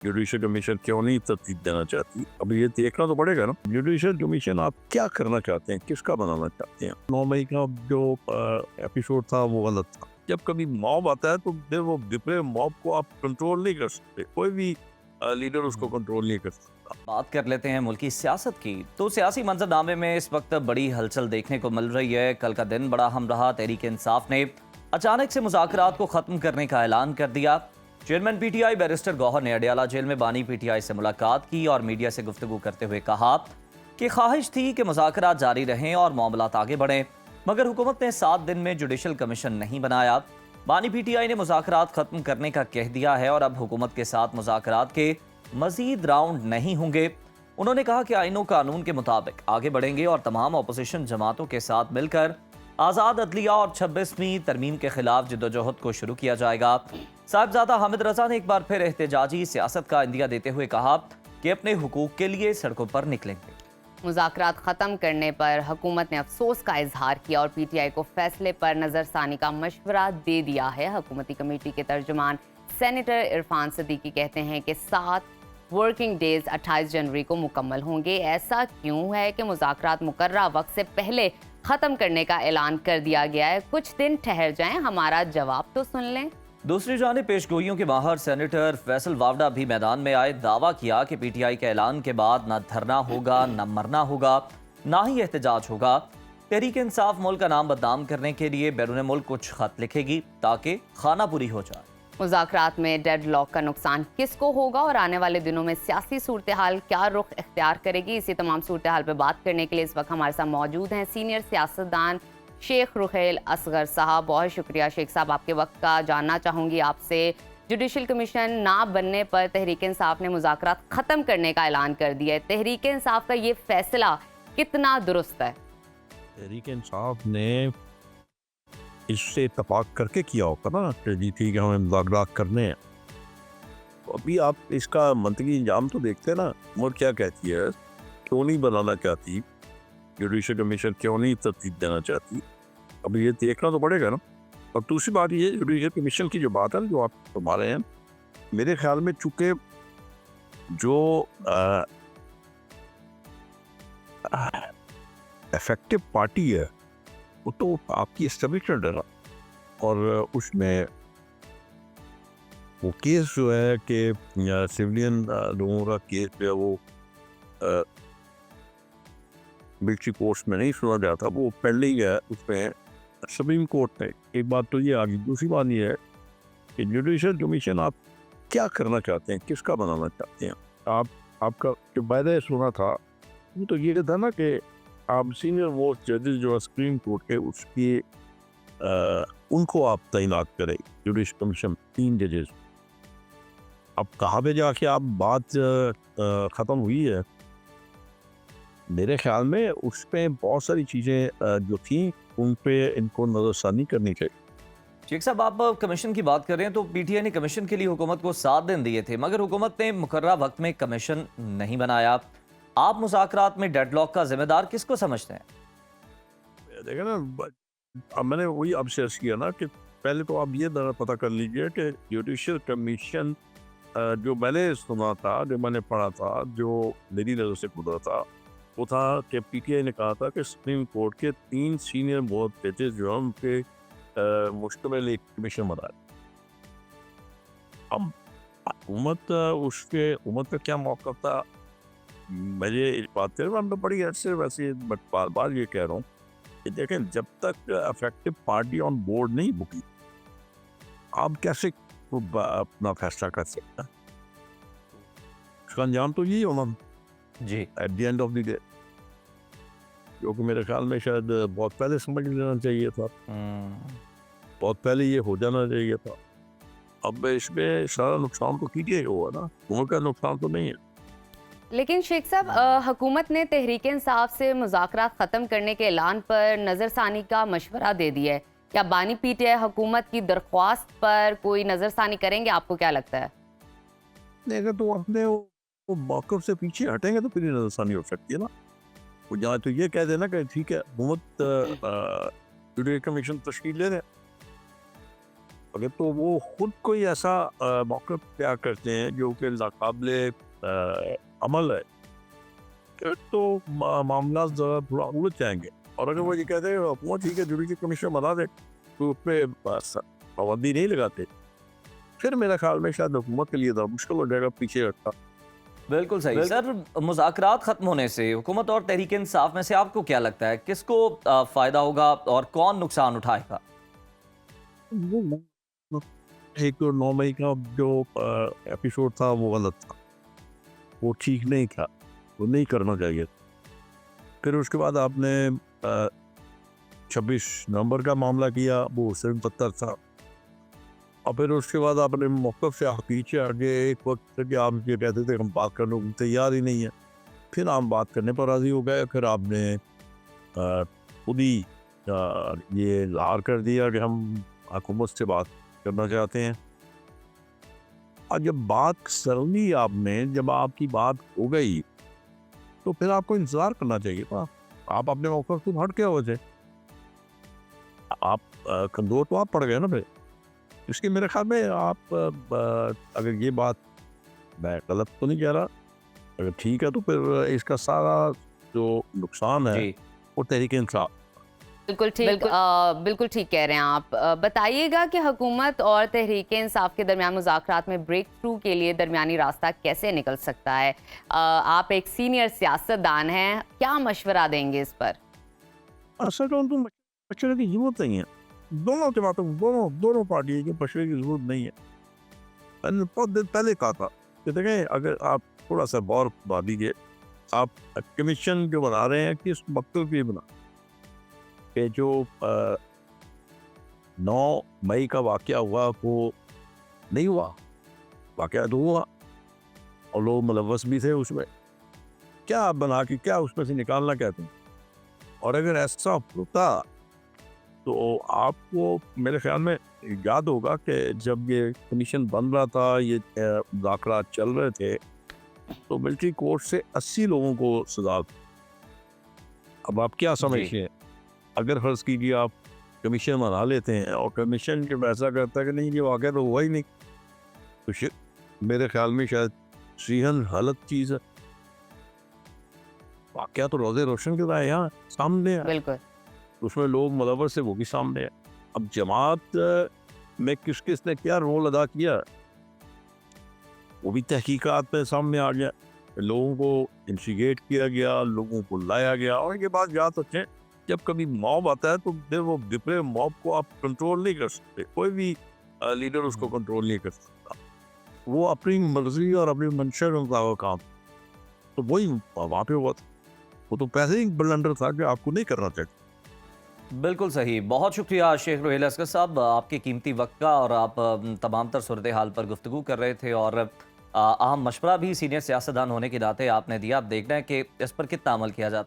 Judicial commission क्यों नहीं तरतीब देना चाहती? अब ये देखना तो पड़ेगा ना। जुडिशल कमीशन आप क्या करना चाहते हैं, किसका बनाना चाहते हैं? 9 मई का जो एपिसोड था वो गलत था। जब कभी मॉब आता है तो फिर वो विपरीत मॉब को आप कंट्रोल नहीं कर सकते, कोई भी लीडर उसको कंट्रोल नहीं कर सकता। बात कर लेते हैं मुल्की सियासत की। तो सियासी मंजरनामे में इस वक्त बड़ी हलचल देखने को मिल रही है। कल का दिन बड़ा अहम रहा। तहरीक इंसाफ ने अचानक से मुज़ाकरात को खत्म करने का ऐलान कर दिया। चेयरमैन पीटीआई बैरिस्टर गौहर ने अडयाला जेल में बानी पीटीआई से मुलाकात की और मीडिया से गुफ्तगू करते हुए कहा कि ख्वाहिश थी कि मुज़ाकरात जारी रहें और मामलात आगे बढ़ें, मगर हुकूमत ने 7 दिन में जुडिशल कमीशन नहीं बनाया। बानी पीटीआई ने मुज़ाकरात खत्म करने का कह दिया है और अब हुकूमत के साथ मुज़ाकरात के मजीद राउंड नहीं होंगे। उन्होंने कहा कि आईनो कानून के मुताबिक आगे बढ़ेंगे और तमाम अपोजिशन जमातों के साथ मिलकर आज़ाद अदलिया और 26वीं तरमीम के खिलाफ जद्दोजहद को शुरू किया जाएगा। साहिबजादा हामिद रजा ने एक बार फिर एहतजाजी सियासत का इंदिया देते हुए कहा कि अपने हुकूक के लिए सड़कों पर निकलेंगे। मुज़ाकरात ख़त्म करने पर हुकूमत ने अफसोस का इजहार किया और पीटीआई को फैसले पर नज़रसानी का मशवरा दे दिया है। हुकूमती कमेटी के तर्जुमान सेनेटर इरफान सदीकी कहते हैं कि 7 वर्किंग डेज 28 जनवरी को मुकम्मल होंगे। ऐसा क्यों है कि मुज़ाकरात मुकर्ररा वक्त से पहले ख़त्म करने का ऐलान कर दिया गया है? कुछ दिन ठहर जाएं, हमारा जवाब तो सुन लें। दूसरी जानिब पेशगोइयों के माहर सेनेटर फैसल वावडा भी मैदान में आए। दावा किया कि पीटीआई के ऐलान के बाद न धरना होगा, न मरना होगा, ना ही एहतजाज होगा। तहरीक इंसाफ मुल्क का नाम बदनाम करने के लिए बैरून मुल्क कुछ खत लिखेगी ताकि खानापुरी हो जाए। मुज़ाकरात में डेड लॉक का नुकसान किसको होगा और आने वाले दिनों में सियासी सूरत हाल क्या रुख इख्तियार करेगी, इसी तमाम सूरत हाल पर बात करने के लिए इस वक्त हमारे साथ मौजूद हैं सीनियर सियासतदान शेख रुखैल असगर साहब। बहुत शुक्रिया शेख साहब आपके वक्त का। जानना चाहूँगी आपसे, जुडिशल कमीशन ना बनने पर तहरीक इंसाफ ने मुज़ाकरात ख़त्म करने का ऐलान कर दिया है। तहरीक इंसाफ का ये फैसला कितना दुरुस्त है? तहरीक इंसाफ ने इससे इत्तफाक करके किया होगा ना कि जी ठीक है, हमें मुज़ाकरात करने हैं। तो अभी आप इसका मंतकी इंजाम तो देखते हैं ना। और क्या कहती है, क्यों नहीं बनाना चाहती, जुडिशल कमीशन क्यों नहीं तरतीब देना चाहती? अब ये देखना तो पड़ेगा ना। और दूसरी बात ये, जुडिशल कमीशन की जो बात है जो आप घुमा रहे हैं, मेरे ख्याल में चूँकि जो इफेक्टिव पार्टी है वो तो आपकी एस्टेब्लिशमेंट है ना। और उसमें वो केस जो है कि सिविलियन लोगों का केस जो है वो मिलिट्री कोर्ट्स में नहीं सुना जाता, वो पेंडिंग है उसमें सुप्रीम कोर्ट में। एक बात तो ये आ गई। दूसरी बात ये है कि जुडिशल कमीशन आप क्या करना चाहते हैं, किसका बनाना चाहते हैं? आपका जो वायदा सुना था वो तो ये था ना कि आप सीनियर मोस्ट जजेस जो सुप्रीम कोर्ट के उसकी उनको आप तैनात करें जुडिशल कमीशन 3 जजेस। अब कहाँ पे जाके आप बात ख़त्म हुई है? मेरे ख्याल में उस पे बहुत सारी चीज़ें जो थी उन पे इनको नज़रसानी करनी चाहिए। शेख साहब, आप कमीशन की बात कर रहे हैं तो पीटीआई ने कमीशन के लिए हुकूमत को 7 दिन दिए थे, मगर हुकूमत ने मुकर्ररा वक्त में कमीशन नहीं बनाया। आप मुज़ाकरात में डेडलॉक का जिम्मेदार किसको समझते हैं? देखा ना, अब मैंने वही अब शेयर किया ना कि पहले तो आप ये पता कर लीजिए कि जुडिशल कमीशन जो मैंने सुना था, जो मैंने पढ़ा था, जो मेरी नज़र से गुजरा था, वो था कि पीटीआई ने कहा था कि सुप्रीम कोर्ट के 3 सीनियर मोस्ट जजेस जो हैं उनके मुश्तमिल एक कमीशन बनाए। अब हुकूमत का क्या मौका था? मुझे इस बात पर मैं बड़ी अर्से वैसे बार बार ये कह रहा हूँ कि देखें, जब तक अफेक्टिव पार्टी ऑन बोर्ड नहीं बुकी, आप कैसे अपना फैसला कर सकते हैं? उसका अंजाम तो यही होना जी, at the end of the day, जो कि मेरे ख्याल में शायद बहुत पहले समझ लेना चाहिए था, बहुत पहले ये हो जाना चाहिए था। अब इसमें सारा नुकसान तो कीजिए हुआ ना, उनका नुकसान तो नहीं है। लेकिन शेख साहब, हुकूमत ने तहरीक इंसाफ से मुज़ाकरात ख़त्म करने के ऐलान पर नज़रसानी का मशवरा दे दिया है। क्या बानी पीटीआई हुकूमत की दरख्वास्त पर कोई नज़रसानी करेंगे? आपको क्या लगता है? नहीं, तो अपने वो मौक़िफ़ से पीछे हटेंगे तो फिर नज़रसानी हो सकती है ना। वो या तो ये कह देना कि ठीक है, हुकूमत जुडिशल कमीशन तश्कील ले रहे हैं, अगर तो वो खुद कोई ऐसा मौक़िफ़ तैयार करते हैं जो कि नाक़ाबिले अमल है, फिर तो मामला ज़रा थोड़ा उलझ जाएंगे। और अगर वो ये कहते हैं हुकूमत ठीक है जुडिशल कमीशन बना दे, तो उस पर पाबंदी नहीं लगाते, फिर मेरा ख्याल में शायद हुकूमत के लिए ज़रा मुश्किल हो जाएगा पीछे रखना। बिल्कुल सही सर। मुज़ाकरात ख़त्म होने से हुकूमत और तहरीक इंसाफ में से आपको क्या लगता है किसको फ़ायदा होगा और कौन नुकसान उठाएगा? एक तो 9 मई का जो एपिसोड था वो गलत था, वो ठीक नहीं था, वो नहीं करना चाहिए। फिर उसके बाद आपने 26 नवंबर का मामला किया, वो सिर्फ बदतर था। और फिर उसके बाद आपने मौक़िफ़ से पीछे आगे एक वक्त तक कि आप ये कहते थे हम बात करने को तैयार ही नहीं है, फिर आप बात करने पर राज़ी हो गए। फिर आपने खुद ही ये इज़हार कर दिया कि हम हुकूमत से बात करना चाहते हैं। और जब बात कर ली आपने, जब आपकी बात हो गई, तो फिर आपको इंतज़ार करना चाहिए था। आप अपने मौक़िफ़ से हट के हो थे, आप कमज़ोर तो आप पड़ गए ना फिर। इसलिए मेरे ख्याल में आप अगर ये बात, मैं गलत तो नहीं कह रहा, अगर ठीक है तो फिर इसका सारा जो नुकसान है जी। वो तहरीक इंसाफ। बिल्कुल ठीक कह रहे हैं आप। बताइएगा कि हुकूमत और तहरीक इंसाफ के दरमियान मुज़ाकरात में ब्रेक थ्रू के लिए दरमियानी रास्ता कैसे निकल सकता है? आप एक सीनियर सियासतदान हैं, क्या मशवरा देंगे इस पर? असल में तो मशवरे की ज़रूरत नहीं है। दोनों के बातों दोनों पार्टी की मशवरे की ज़रूरत नहीं है। मैंने बहुत दिन पहले कहा था कि देखें, अगर आप थोड़ा सा गौर बना दीजिए, आप कमीशन जो बना रहे हैं किस मकसद के लिए बना, कि जो 9 मई का वाक़या हुआ वो नहीं हुआ, वाक़या तो हुआ और लोग मुलव्वस भी थे उसमें, क्या आप बना के क्या उसमें से निकालना कहते हैं? और अगर ऐसा होता तो आपको मेरे ख्याल में याद होगा कि जब ये कमीशन बन रहा था, ये मुज़ाकरात चल रहे थे, तो मिलिट्री कोर्ट से 80 लोगों को सज़ा। अब आप क्या समझते हैं, अगर फर्ज कीजिए आप कमीशन बना लेते हैं और कमीशन जब ऐसा करता है कि नहीं ये वाक़या तो हुआ ही नहीं, तो मेरे ख्याल में शायद सीहन गलत चीज़ है। वाक़या तो रोज़े रोशन के रहा है, यहाँ सामने है, बिल्कुल उसमें लोग मुलव्वस है, वो भी सामने है। अब जमात में किस किस ने क्या रोल अदा किया, वो भी तहकीकात में सामने आ गया, लोगों को इंस्टिगेट किया गया, लोगों को लाया गया। और ये बात याद रखें, जब कभी मॉब आता है तो फिर वो डिप्रे मॉब को आप कंट्रोल नहीं कर सकते, कोई भी लीडर उसको कंट्रोल नहीं कर सकता, वो अपनी मर्जी और अपनी मंशा का काम। तो वही वहाँ पे हुआ था, वो तो पहले ही ब्लंडर था कि आपको नहीं करना चाहिए। बिल्कुल सही। बहुत शुक्रिया शेख रुहेल असगर साहब, आपके कीमती वक्त का, और आप तमाम तर सूरत हाल पर गुफ्तगू कर रहे थे और अहम मशवरा भी सीनियर सियासतदान होने के नाते आपने दिया। अब देखना है कि इस पर कितना अमल किया जाता है।